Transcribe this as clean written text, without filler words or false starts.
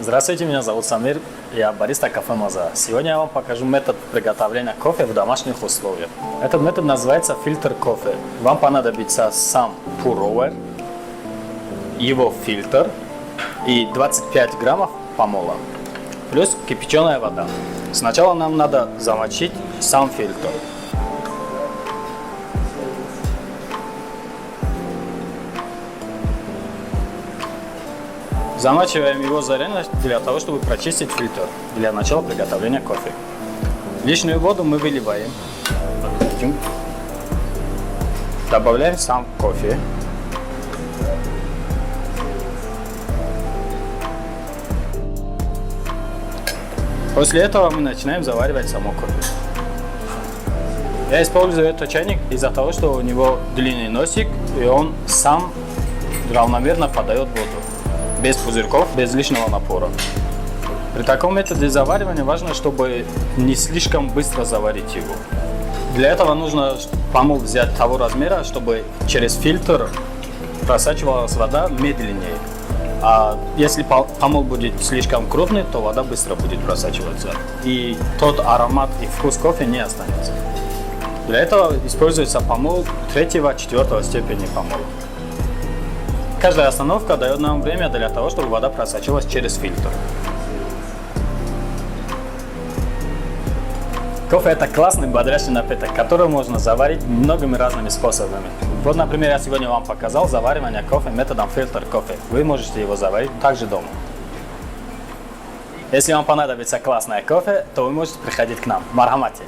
Здравствуйте, меня зовут Самир, я бариста кафе Маза. Сегодня я вам покажу метод приготовления кофе в домашних условиях. Этот метод называется фильтр кофе. Вам понадобится сам пуровер, его фильтр и 25 граммов помола, плюс кипяченая вода. Сначала нам надо замочить сам фильтр. Замачиваем его заранее для того, чтобы прочистить фильтр для начала приготовления кофе. Лишнюю воду мы выливаем. Добавляем сам кофе. После этого мы начинаем заваривать само кофе. Я использую этот чайник из-за того, что у него длинный носик и он сам равномерно подает воду. Без пузырьков, без лишнего напора. При таком методе заваривания важно, чтобы не слишком быстро заварить его. Для этого нужно помол взять того размера, чтобы через фильтр просачивалась вода медленнее. А если помол будет слишком крупный, то вода быстро будет просачиваться. И тот аромат и вкус кофе не останется. Для этого используется помол 3-4 степени помола. Каждая остановка дает нам время для того, чтобы вода просачивалась через фильтр. Кофе – это классный бодрящий напиток, который можно заварить многими разными способами. Вот, например, я сегодня вам показал заваривание кофе методом фильтр кофе. Вы можете его заварить также дома. Если вам понадобится классное кофе, то вы можете приходить к нам. Мархамати!